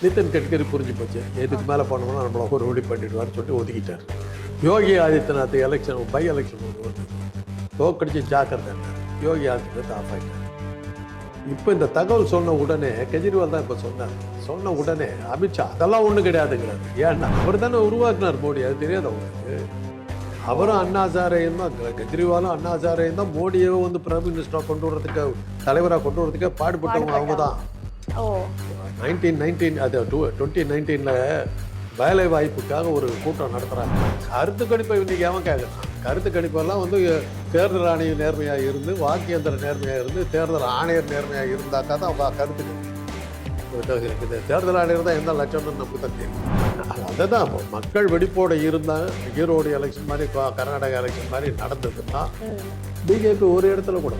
நிதின் கட்கரி புரிஞ்சு போச்சு, எதுக்கு மேலே போனோம்னா நம்மளை ஒரு ஓடி பண்ணிடுவார்னு சொல்லிட்டு ஒதுக்கிட்டார். Yogi Adityanath election by election வந்து தோக்கடிச்சு ஜாக்கிரதை, யோகி ஆதித்யநாத் ஆஃப் ஆகிட்டார். இப்போ இந்த தகவல் சொன்ன உடனே கெஜ்ரிவால் தான் இப்போ சொன்ன உடனே அமித்ஷா அதெல்லாம் ஒன்றும் கிடையாதுங்கிறாரு. ஏன்னா அவர் தானே உருவாக்குனார் மோடி, அது தெரியாது அவங்களுக்கு. அவரும் அண்ணா ஹசாரேயும் தான், கெஜ்ரிவாலும் அண்ணா ஹசாரேயும் தான் மோடியை வந்து பிரைம் மினிஸ்டராக கொண்டு வரதுக்கு, தலைவராக கொண்டு வரதுக்கே பாடுபட்டவங்க அவங்க தான். 2019 வேலை வாய்ப்புக்காக ஒரு கூட்டம் நடத்துகிறாங்க. கருத்து கணிப்பை இன்னைக்கு அவன் கேட்குறான். கருத்து கணிப்பெல்லாம் வந்து தேர்தல் ஆணையம் நேர்மையாக இருந்து, வாக்கியந்திரம் நேர்மையாக இருந்து, தேர்தல் ஆணையர் நேர்மையாக இருந்தாக்கா தான் அவங்க கருத்து கணிப்பு. தேர்தல் ஆணையர் தான் எந்த லட்சம்னு நமக்கு தான் தெரியும். அதை தான் மக்கள் வெடிப்போடு இருந்தால் ஈரோடு எலெக்ஷன் மாதிரி, கர்நாடகா எலெக்ஷன் மாதிரி நடந்ததுன்னா பிஜேபி ஒரு இடத்துல கூட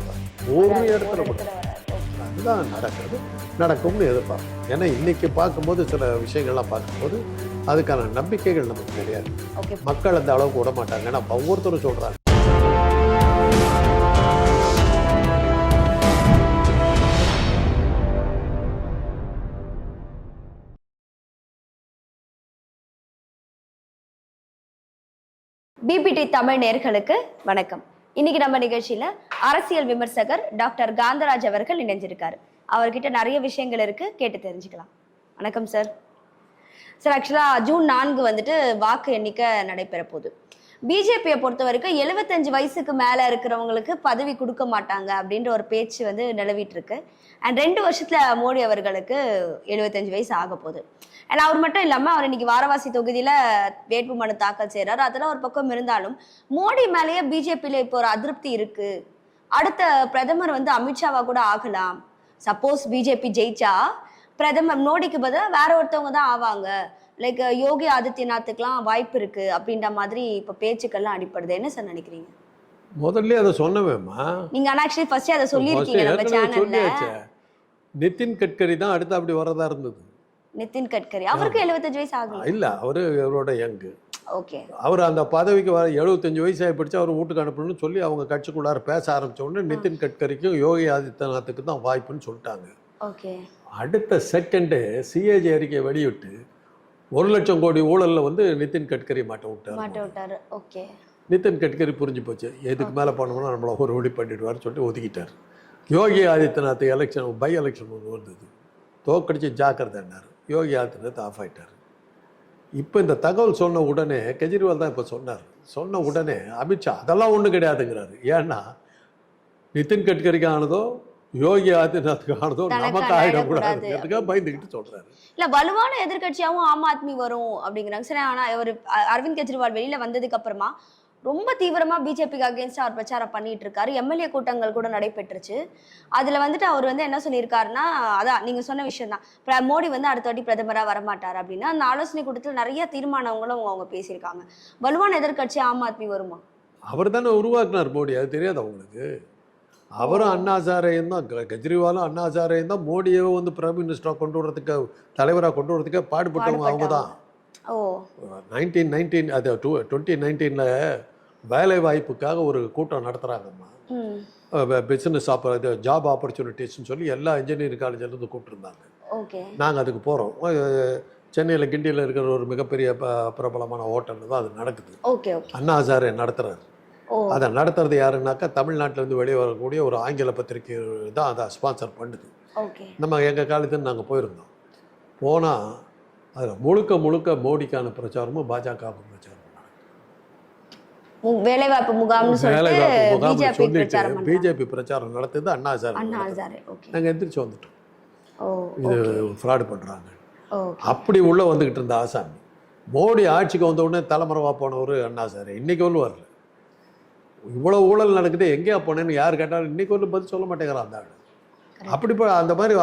அதுதான் நடக்கும்னு எதிர்பார்க்கும். ஏன்னா இன்னைக்கு பார்க்கும்போது சில விஷயங்கள்லாம் பார்க்கும்போது அதுக்கான நம்பிக்கைகள் நமக்கு கிடையாது. மக்கள் அந்த அளவுக்கு விட மாட்டாங்க. ஏன்னா ஒவ்வொருத்தரும் சொல்றாங்க. பிபிடி தமிழ் நேயர்களுக்கு வணக்கம். இன்னைக்கு நம்ம நிகழ்ச்சியில அரசியல் விமர்சகர் டாக்டர் காந்தராஜ் அவர்கள் இணைஞ்சிருக்காரு. அவர்கிட்ட நிறைய விஷயங்கள் இருக்கு, கேட்டு தெரிஞ்சுக்கலாம். வணக்கம் சார். சார், ஆக்சுவலா ஜூன் 4 வந்துட்டு வாக்கு எண்ணிக்கை நடைபெற போகுது. பிஜேபியை பொறுத்த வரைக்கும் 75 வயசுக்கு மேல இருக்கிறவங்களுக்கு பதவி கொடுக்க மாட்டாங்க அப்படின்ற ஒரு பேச்சு வந்து நிலவிட்டு இருக்கு. அண்ட் 2 வருஷத்துல மோடி அவர்களுக்கு 75 வயசு ஆக போகுது. ஏன்னா அவர் மட்டும் இல்லாம அவர் இன்னைக்கு வாரணாசி தொகுதியில வேட்புமனு தாக்கல் செய்யறாரு. அதெல்லாம் ஒரு பக்கம் இருந்தாலும் மோடி மேலேயே பிஜேபியில இப்போ ஒரு அதிருப்தி இருக்கு. அடுத்த பிரதமர் வந்து அமித்ஷாவா கூட ஆகலாம். சப்போஸ் பிஜேபி ஜெயிச்சா பிரதமர் மோடிக்கு பதிலாக வேற ஒருத்தவங்க தான் ஆவாங்க. லைக் யோகி ஆதித்யநாத்துக்கெல்லாம் வாய்ப்பு இருக்கு அப்படின்ற மாதிரி இப்ப பேச்சுக்கள்லாம் அடிப்படுது. என்ன சார் நினைக்கிறீங்க? முதல்ல அதை சொன்னவேம்மா நீங்க ஆனா ஆக்சுவலி ஃபர்ஸ்ட் அதை சொல்லியிருக்கீங்க நம்ம சேனல்ல. நிதின் கட்கரி தான் அடுத்து அப்படி வரதா இருந்தது. நிதின் கட்கரி அவருக்கு 75 வயசு ஆகல. இல்ல, அவரு அவரோட யங்கு. ஓகே. அவர் அந்த பதவிக்கு வர 75 வயசு ஆகிப்படிச்சு அவர் வீட்டுக்கு அனுப்பணும்னு சொல்லி அவங்க கட்சிக்குள்ளார பேச ஆரம்பிச்ச உடனே நிதின் கட்கரிக்கும் யோகி ஆதித்யநாத்துக்கு தான் வாய்ப்புன்னு சொல்லிட்டாங்க. ஓகே. அடுத்த செகண்டு சிஏஜி அறிக்கையை வெளியிட்டு 1 லட்சம் கோடி ஊழல்ல வந்து நிதின் கட்கரி மாட்ட விட்டாரு. ஓகே. நிதின் கட்கரி புரிஞ்சு போச்சு, எதுக்கு மேலே போனோம்னா நம்மளை ஒரு ஓடி பண்ணிடுவார்னு சொல்லிட்டு ஒதுக்கிட்டார். Yogi Adityanath election by election ஒன்று வந்தது, தோக்கடிச்சு ஜாக்கிரதைன்னார். யோகி ஆதித்யநாத் ஆஃப் ஆகிட்டார். இப்போ இந்த தகவல் சொன்ன உடனே கெஜ்ரிவால் தான் இப்போ சொன்ன உடனே அமித்ஷா அதெல்லாம் ஒன்றும் கிடையாதுங்கிறாரு. ஏன்னா நிதின் கட்கரிக்கு ஆனதோ யோகி ஆதித்யநாத்துக்கு ஆனதோ நமக்கு ஆகிடக்கூடாதுங்கிறதுக்காக பயந்துக்கிட்டு சொல்றாரு. இல்ல, வலுவான எதிர்கட்சியாவும் ஆம் ஆத்மி வரும் அப்படிங்கிறாங்க. சரி, ஆனா அவர் அரவிந்த் கெஜ்ரிவால் வெளியில வந்ததுக்கு அப்புறமா ரொம்ப தீவிரமா பிஜேபிக்கு அகேன்ஸ்டா அவர் பிரச்சாரம் பண்ணிட்டு இருக்காரு. எம்எல்ஏ கூட்டங்கள் கூட நடைபெற்றுச்சு. அதுல வந்துட்டு அவர் வந்து என்ன சொல்லியிருக்காருன்னா, அதான் நீங்க சொன்ன விஷயம் தான், மோடி வந்து அடுத்த வாட்டி பிரதமரா வரமாட்டார் அப்படின்னு. அந்த ஆலோசனை கூட்டத்தில் நிறைய தீர்மானங்களும் அவங்க பேசியிருக்காங்க. வலுவான எதிர்கட்சி ஆம் ஆத்மி வருமா? அவர் தானே உருவாக்குனார் மோடி, அது தெரியாது அவங்களுக்கு. அவரும் அண்ணா ஹசாரேயும் தான், கெஜ்ரிவாலும் அண்ணா ஹசாரேயும் தான் மோடியை வந்து பிரைம் மினிஸ்டராக கொண்டு வரதுக்கு, தலைவராக கொண்டு வரதுக்கே பாடுபட்டவங்க அவங்க தான். 2019 வேலை வாய்ப்புக்காக ஒரு கூட்டம் நடத்துகிறாங்கம்மா. பிஸ்னஸ் ஜாப் ஆப்பர்ச்சுனிட்டிஸ்ன்னு சொல்லி எல்லா இன்ஜினியரிங் காலேஜ்லேருந்து கூப்பிட்டுருந்தாங்க. நாங்கள் அதுக்கு போகிறோம். சென்னையில் கிண்டியில் இருக்கிற ஒரு மிகப்பெரிய பிரபலமான ஹோட்டலில் தான் அது நடக்குது. அண்ணா ஹசாரே நடத்துகிறாரு. அதை நடத்துறது யாருன்னாக்கா தமிழ்நாட்டிலேருந்து வெளியே வரக்கூடிய ஒரு ஆங்கில பத்திரிகை தான் அதை ஸ்பான்சர் பண்ணுது. நம்ம எங்கள் காலத்துன்னு நாங்கள் போயிருந்தோம். போனால் அதில் முழுக்க மோடிக்கான பிரச்சாரமும் பாஜக பிரச்சாரம், வேலைவாய்ப்பு முகாம்னு சொல்லிட்டு பிஜேபி பிரச்சாரம் நடத்துது அண்ணா ஹசாரே. நாங்கள் எந்திரிச்சு வந்துட்டோம், இது ஃப்ராடு பண்ணுறாங்க அப்படி உள்ள வந்துக்கிட்டு இருந்த ஆசாமி. மோடி ஆட்சிக்கு வந்த உடனே தலைமறைவா போனவர் அண்ணா ஹசாரே. இன்னைக்கு ஒன்று வரல. இவ்வளோ ஊழல் நடக்குது, எங்கேயா போனேன்னு யார் கேட்டாலும் இன்னைக்கு ஒன்று பதில் சொல்ல மாட்டேங்கிறான் அந்த ஆள். அப்படி அந்த மாதிரி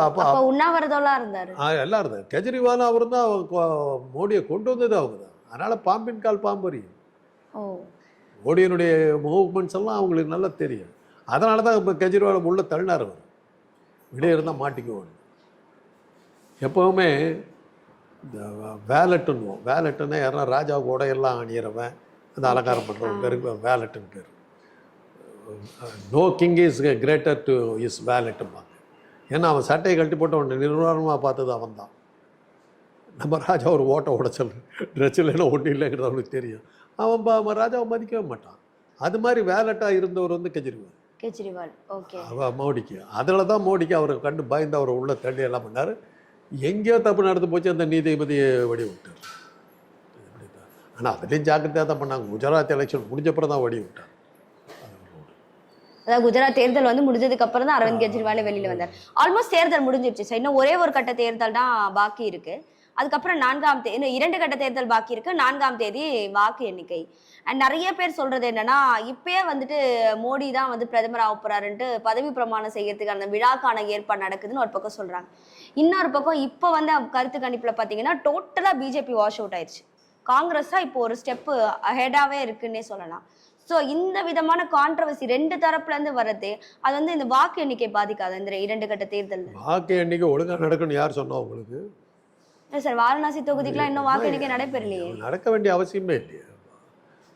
உண்ணாவிரதம்லாம் இருந்தார், எல்லாம் இருந்தார். கெஜ்ரிவால் அவர் தான் மோடியை கொண்டு வந்தது அவங்க தான். அதனால பாம்பின் கால் பாம்பறியும். மோடியினுடைய மூவ்மெண்ட்ஸ் எல்லாம் அவங்களுக்கு நல்லா தெரியும். அதனால தான் இப்போ கெஜ்ரிவால் உள்ள தள்ளினார். அவர் வெளியே இருந்தால் மாட்டிக்குவோம். எப்போவுமே இந்த வேலட்டுன்னா யாருன்னா ராஜாவுக்கு உடையெல்லாம் அணியிறவன், அந்த அலங்காரம் பண்ணுறவங்க பேருக்கு வேலட்டுன்னு பேர். No king is greater to is வேலட்டும்பாங்க. ஏன்னா அவன் சட்டையை கழட்டி போட்டு அவன் நிர்வாணமாக பார்த்தது அவன் தான். நம்ம ராஜா ஒரு ஓட்ட உடைச்சல், ட்ரெஸ் இல்லைன்னா ஒன்றும் இல்லைங்கிறது அவனுக்கு தெரியும். அவன் ராஜாவை மதிக்கவே மாட்டான். அது மாதிரி வேலட்டாக இருந்தவர் வந்து கெஜ்ரிவால். ஓகே. மோடிக்கு அதில் தான் மோடிக்கு அவரை கண்டு பயந்து அவரை உள்ள தள்ளி எல்லாம் பண்ணார். எங்கேயோ தப்பு நடந்து போச்சு, அந்த நீதிபதியை வடி விட்டார். ஆனால் அதுலேயும் ஜாக்கிரதையாக தான் பண்ணாங்க. குஜராத் எலெக்ஷன் முடிஞ்சப்பறம் தான் வடி விட்டார். அதாவது குஜராத் தேர்தல் வந்து முடிஞ்சதுக்கு அப்புறம் தான் அரவிந்த் கெஜ்ரிவால் வெளியில வந்தார். ஆல்மோஸ்ட் தேர்தல் முடிஞ்சிருச்சு சார். இன்னும் ஒரே ஒரு கட்ட தேர்தல் தான் பாக்கி இருக்கு. அதுக்கப்புறம் இன்னும் 2 கட்ட தேர்தல் பாக்கி இருக்கு. 4ஆம் தேதி வாக்கு எண்ணிக்கை. அண்ட் நிறைய பேர் சொல்றது என்னன்னா, இப்பயே வந்துட்டு மோடி தான் வந்து பிரதமர் ஆக போறாருன்ட்டு பதவி பிரமாணம் செய்யறதுக்கு அந்த விழாக்கான ஏற்பாடு நடக்குதுன்னு ஒரு பக்கம் சொல்றாங்க. இன்னொரு பக்கம் இப்போ வந்து கருத்து கணிப்புல பாத்தீங்கன்னா டோட்டலா பிஜேபி வாஷ் அவுட் ஆயிடுச்சு. காங்கிரஸ் தான் இப்போ ஒரு ஸ்டெப் ஹெடாவே இருக்குன்னே சொல்லலாம். ஸோ இந்த விதமான கான்ட்ரவர்சி 2 தரப்புல இருந்து வர்றது, அது வந்து இந்த வாக்கு எண்ணிக்கை பாதிக்காது இந்த 2 கட்ட தேர்தல்? வாக்கு எண்ணிக்கை ஒழுங்காக நடக்கும்னு யார் சொன்னா உங்களுக்கு? சார், வாரணாசி தொகுதிக்குலாம் இன்னும் வாக்கு எண்ணிக்கை நடைபெறலையே. நடக்க வேண்டிய அவசியமே இல்லையே.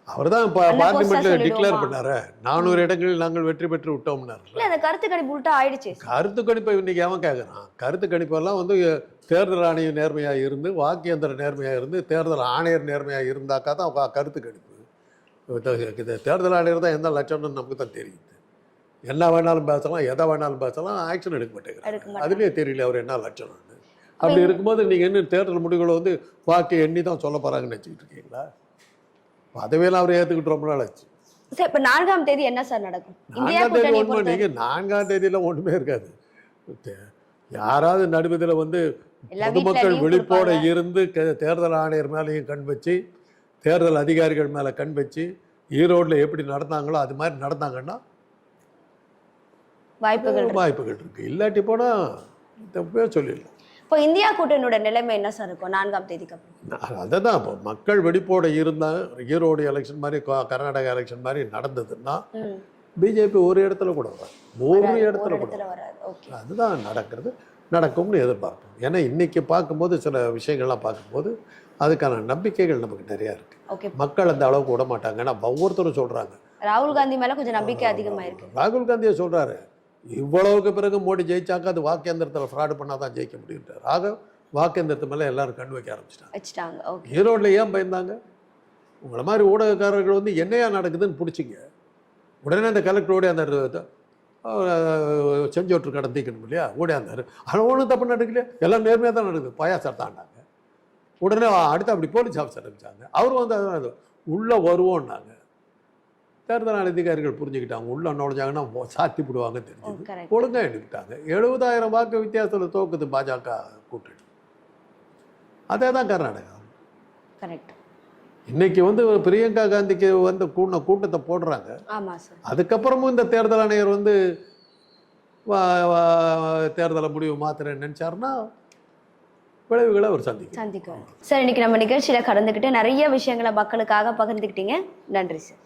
அவர் தான் பார்லிமெண்ட்ல டிக்ளேர் பண்ணாரு, 400 இடங்களில் நாங்கள் வெற்றி பெற்று விட்டோம்னாரு. இல்ல, அந்த கருத்து கணிப்பு உள்டா ஆயிடுச்சு. கருத்து கணிப்பை இன்னைக்கு அவன் கேட்கறான். கருத்து கணிப்பெல்லாம் வந்து தேர்தல் ஆணையம் நேர்மையாக இருந்து, வாக்கு இயந்திர நேர்மையாக இருந்து, தேர்தல் ஆணையர் நேர்மையாக இருந்தாக்கா தான் கருத்து கணிப்பு. தேர்தல் ஆணையர் தான் எந்த லட்சம்னு நமக்கு தான் தெரியுது. என்ன வேணாலும் பேசலாம், எதை வேணாலும் பேசலாம், ஆக்ஷன் எடுக்க மாட்டேங்கிறாங்க. அதுலேயே தெரியல அவர் என்ன லட்சணம்னு. அப்படி இருக்கும்போது நீங்கள் என்ன தேர்தல் முடிவுகளை வந்து வாக்கு எண்ணி தான் சொல்ல போகிறாங்கன்னு வச்சுக்கிட்டு இருக்கீங்களா? அதவேலாம் அவர் ஏற்றுக்கிட்டு ரொம்ப நாள் ஆச்சு. சார், இப்போ 4ஆம் தேதி என்ன சார் நடக்கும்? 4ஆம் தேதி ஒன்றும் நீங்கள் 4ஆம் தேதியில் ஒன்றுமே இருக்காது. யாராவது நடுவதில் வந்து பொதுமக்கள் விழிப்போடு இருந்து தேர்தல் ஆணையர் மேலேயும் கண் வச்சு, தேர்தல் அதிகாரிகள் மேலே கண் வச்சு, ஈரோட்டில் எப்படி நடந்தாங்களோ அது மாதிரி நடந்தாங்கன்னா வாய்ப்புகள் இருக்கு. இல்லாட்டி போனால் தப்பே சொல்லிடலாம். இப்போ இந்தியா கூட்டணியோட நிலைமை என்ன சார் இருக்கும் 4ஆம் தேதிக்கு அப்புறம்? அதுதான் இப்போ மக்கள் வெடிப்போட இருந்தால், ஈரோடு எலெக்ஷன் மாதிரி கர்நாடகா எலெக்ஷன் மாதிரி நடந்ததுன்னா பிஜேபி ஒரு இடத்துல கூட வராது, ஒரு இடத்துல கூட வராது. அதுதான் நடக்கும்னு எதிர்பார்ப்போம். ஏன்னா இன்னைக்கு பார்க்கும்போது சில விஷயங்கள்லாம் பார்க்கும்போது அதுக்கான நம்பிக்கைகள் நமக்கு நிறையா இருக்கு. மக்கள் அந்த அளவுக்கு விட மாட்டாங்க. ஏன்னா ஒவ்வொருத்தரும் சொல்றாங்க, ராகுல் காந்தி மேல கொஞ்சம் நம்பிக்கை அதிகமாக இருக்கு. ராகுல் காந்தியை சொல்றாரு, இவ்வளவுக்கு பிறகு மோடி ஜெயிச்சாக்க அது வாக்கேந்திரத்தில் ஃப்ராடு பண்ணாதான் ஜெயிக்க முடியுன்றார். வாக்கேந்திரத்து மேலே எல்லாரும் கண் வைக்க ஆரம்பிச்சிட்டாங்க. ஈரோட்டில் ஏன் பயந்தாங்க? உங்களை மாதிரி ஊடகக்காரர்கள் வந்து என்னையா நடக்குதுன்னு பிடிச்சிங்க, உடனே அந்த கலெக்டரோட அந்த செஞ்சோட்டு கடந்திக்கணும் இல்லையா, ஓடியாந்தாரு. ஆனால் ஒன்றும் தப்பு நடக்கலையா, எல்லாம் நேர்மையாக தான் நடக்குது. பயாசார் தாண்டாங்க. உடனே அடுத்து அப்படி போலீஸ் ஆஃபீஸர் அனுப்பிச்சாங்க. அவர் வந்து உள்ளே வருவோன்னாங்க. தேர்தல் அதிகாரிகள் புரிஞ்சுக்கிட்டாங்க, உள்ள நுழைஞ்சாங்கன்னா சாத்தி போடுவாங்க தெரிஞ்சு ஒழுங்காக எடுத்துக்கிட்டாங்க. 70,000 வாக்கு வித்தியாசத்தில் தோக்குது பாஜக கூட்டணி. அதே தான் கர்நாடகா. இன்னைக்கு வந்து பிரியங்கா காந்திக்கு வந்து கூட்டத்தை போடுறாங்க. அதுக்கப்புறமும் இந்த தேர்தல் ஆணையர் வந்து தேர்தலை முடிவு மாத்திரன்னு நினைச்சாருன்னா விளைவுகளை அவர் சந்திக்கும். சார், இன்னைக்கு நம்ம நிகழ்ச்சியில கலந்துக்கிட்டு நிறைய விஷயங்களை மக்களுக்காக பகிர்ந்துக்கிட்டீங்க. நன்றி சார்.